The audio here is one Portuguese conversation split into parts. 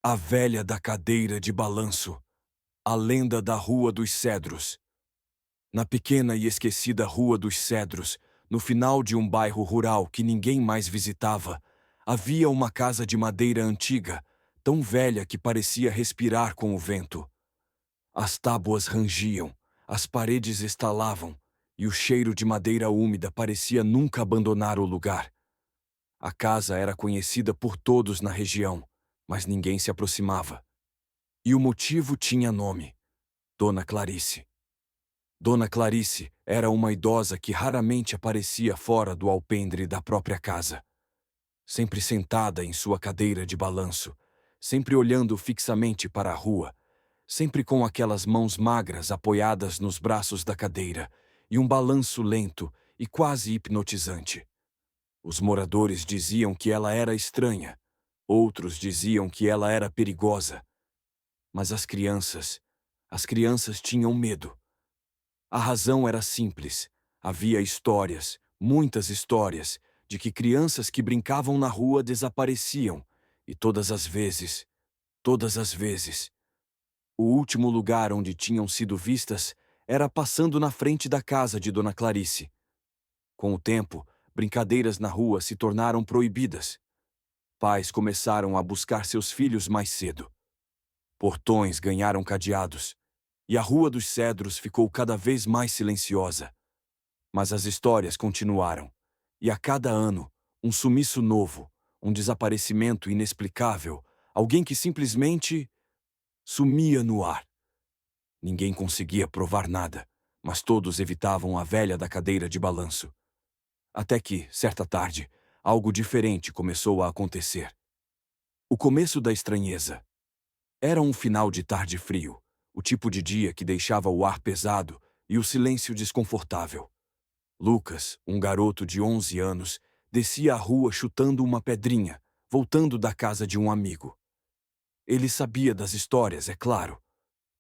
A velha da cadeira de balanço. A lenda da Rua dos Cedros. Na pequena e esquecida Rua dos Cedros, no final de um bairro rural que ninguém mais visitava, havia uma casa de madeira antiga, tão velha que parecia respirar com o vento. As tábuas rangiam, as paredes estalavam, e o cheiro de madeira úmida parecia nunca abandonar o lugar. A casa era conhecida por todos na região, mas ninguém se aproximava. E o motivo tinha nome: Dona Clarice. Dona Clarice era uma idosa que raramente aparecia fora do alpendre da própria casa. Sempre sentada em sua cadeira de balanço, sempre olhando fixamente para a rua, sempre com aquelas mãos magras apoiadas nos braços da cadeira e um balanço lento e quase hipnotizante. Os moradores diziam que ela era estranha, outros diziam que ela era perigosa. Mas as crianças tinham medo. A razão era simples. Havia histórias, muitas histórias, de que crianças que brincavam na rua desapareciam, e todas as vezes, o último lugar onde tinham sido vistas era passando na frente da casa de Dona Clarice. Com o tempo, brincadeiras na rua se tornaram proibidas. Pais começaram a buscar seus filhos mais cedo. Portões ganharam cadeados, e a Rua dos Cedros ficou cada vez mais silenciosa. Mas as histórias continuaram, e a cada ano, um sumiço novo, um desaparecimento inexplicável, alguém que simplesmente sumia no ar. Ninguém conseguia provar nada, mas todos evitavam a velha da cadeira de balanço. Até que, certa tarde, algo diferente começou a acontecer. O começo da estranheza. Era um final de tarde frio, o tipo de dia que deixava o ar pesado e o silêncio desconfortável. Lucas, um garoto de 11 anos, descia a rua chutando uma pedrinha, voltando da casa de um amigo. Ele sabia das histórias, é claro.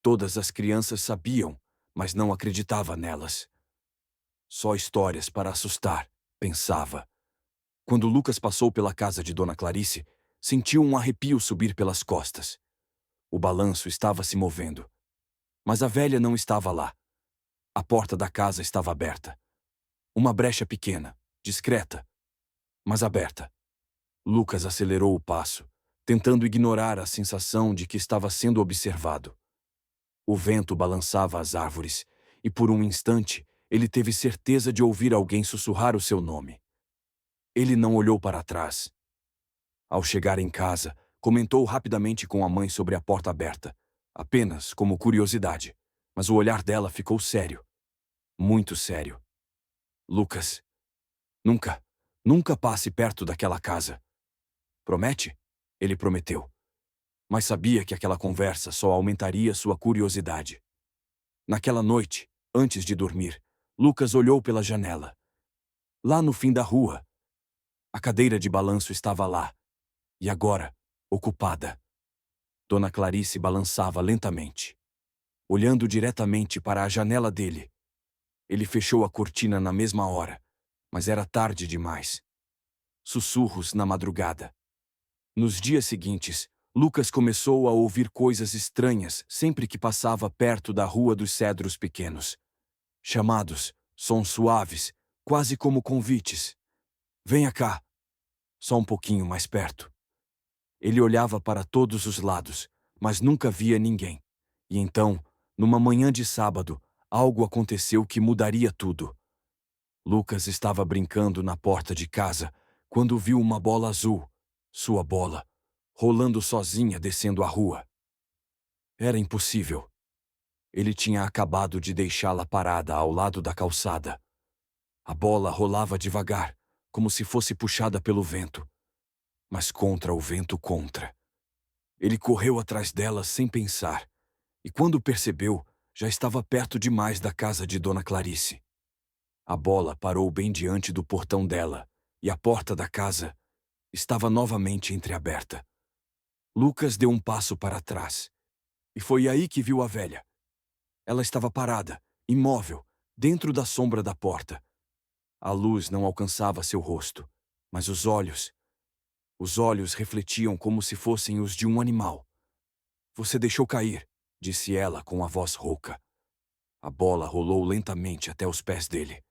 Todas as crianças sabiam, mas não acreditava nelas. Só histórias para assustar, pensava. Quando Lucas passou pela casa de Dona Clarice, sentiu um arrepio subir pelas costas. O balanço estava se movendo. Mas a velha não estava lá. A porta da casa estava aberta. Uma brecha pequena, discreta, mas aberta. Lucas acelerou o passo, tentando ignorar a sensação de que estava sendo observado. O vento balançava as árvores, e por um instante ele teve certeza de ouvir alguém sussurrar o seu nome. Ele não olhou para trás. Ao chegar em casa, comentou rapidamente com a mãe sobre a porta aberta, apenas como curiosidade, mas o olhar dela ficou sério. Muito sério. Lucas, nunca, nunca passe perto daquela casa. Promete? Ele prometeu. Mas sabia que aquela conversa só aumentaria sua curiosidade. Naquela noite, antes de dormir, Lucas olhou pela janela. Lá no fim da rua, a cadeira de balanço estava lá. E agora, ocupada. Dona Clarice balançava lentamente, olhando diretamente para a janela dele. Ele fechou a cortina na mesma hora, mas era tarde demais. Sussurros na madrugada. Nos dias seguintes, Lucas começou a ouvir coisas estranhas sempre que passava perto da Rua dos Cedros Pequenos. Chamados, sons suaves, quase como convites. Venha cá. Só um pouquinho mais perto. Ele olhava para todos os lados, mas nunca via ninguém. E então, numa manhã de sábado, algo aconteceu que mudaria tudo. Lucas estava brincando na porta de casa quando viu uma bola azul, sua bola, rolando sozinha descendo a rua. Era impossível. Ele tinha acabado de deixá-la parada ao lado da calçada. A bola rolava devagar, como se fosse puxada pelo vento. Mas contra o vento contra. Ele correu atrás dela sem pensar, e quando percebeu, já estava perto demais da casa de Dona Clarice. A bola parou bem diante do portão dela, e a porta da casa estava novamente entreaberta. Lucas deu um passo para trás, e foi aí que viu a velha. Ela estava parada, imóvel, dentro da sombra da porta. A luz não alcançava seu rosto, mas os olhos refletiam como se fossem os de um animal, Você deixou cair, disse ela com a voz rouca. A bola rolou lentamente até os pés dele.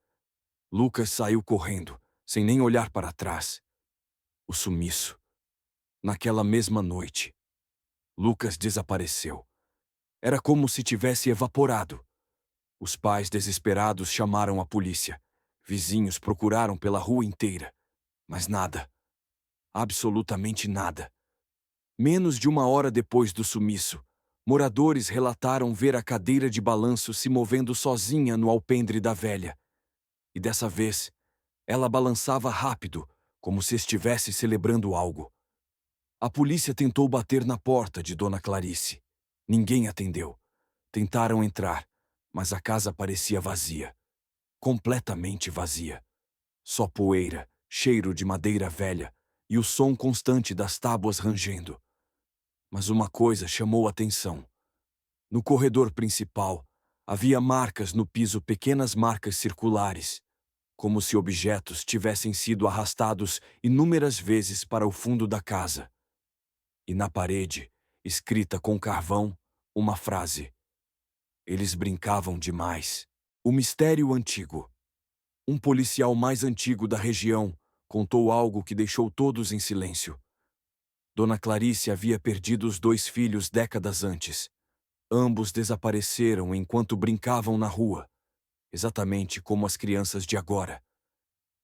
Lucas saiu correndo, sem nem olhar para trás. O sumiço. Naquela mesma noite, Lucas desapareceu. Era como se tivesse evaporado. Os pais desesperados chamaram a polícia. Vizinhos procuraram pela rua inteira. Mas nada. Absolutamente nada. Menos de uma hora depois do sumiço, moradores relataram ver a cadeira de balanço se movendo sozinha no alpendre da velha. E dessa vez, ela balançava rápido, como se estivesse celebrando algo. A polícia tentou bater na porta de Dona Clarice. Ninguém atendeu. Tentaram entrar, mas a casa parecia vazia. Completamente vazia. Só poeira, cheiro de madeira velha e o som constante das tábuas rangendo. Mas uma coisa chamou a atenção. No corredor principal, havia marcas no piso, pequenas marcas circulares, como se objetos tivessem sido arrastados inúmeras vezes para o fundo da casa. E na parede, escrita com carvão, uma frase: eles brincavam demais. O mistério antigo. Um policial mais antigo da região contou algo que deixou todos em silêncio. Dona Clarice havia perdido os 2 filhos décadas antes. Ambos desapareceram enquanto brincavam na rua, exatamente como as crianças de agora.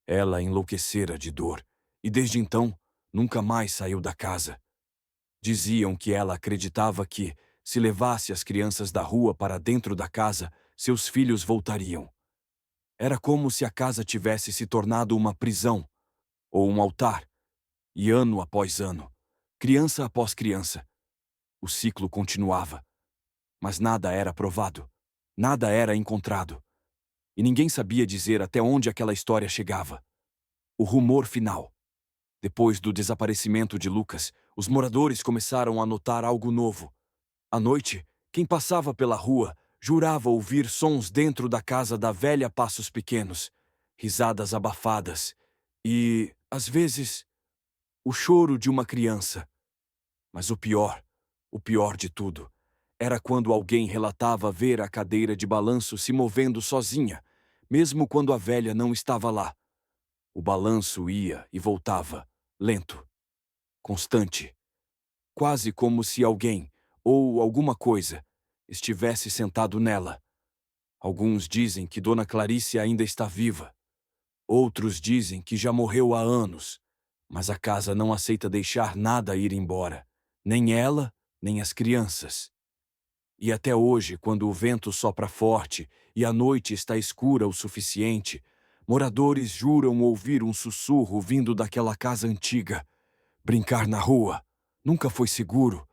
Ela enlouquecera de dor, e desde então, nunca mais saiu da casa. Diziam que ela acreditava que, se levasse as crianças da rua para dentro da casa, seus filhos voltariam. Era como se a casa tivesse se tornado uma prisão, ou um altar, e ano após ano, criança após criança, o ciclo continuava. Mas nada era provado, nada era encontrado, e ninguém sabia dizer até onde aquela história chegava. O rumor final. Depois do desaparecimento de Lucas, os moradores começaram a notar algo novo. À noite, quem passava pela rua jurava ouvir sons dentro da casa da velha, passos pequenos, risadas abafadas e, às vezes, o choro de uma criança. Mas o pior de tudo, era quando alguém relatava ver a cadeira de balanço se movendo sozinha, mesmo quando a velha não estava lá. O balanço ia e voltava, lento, constante, quase como se alguém, ou alguma coisa, estivesse sentado nela. Alguns dizem que Dona Clarice ainda está viva. Outros dizem que já morreu há anos, mas a casa não aceita deixar nada ir embora, nem ela, nem as crianças. E até hoje, quando o vento sopra forte e a noite está escura o suficiente, moradores juram ouvir um sussurro vindo daquela casa antiga. Brincar na rua nunca foi seguro,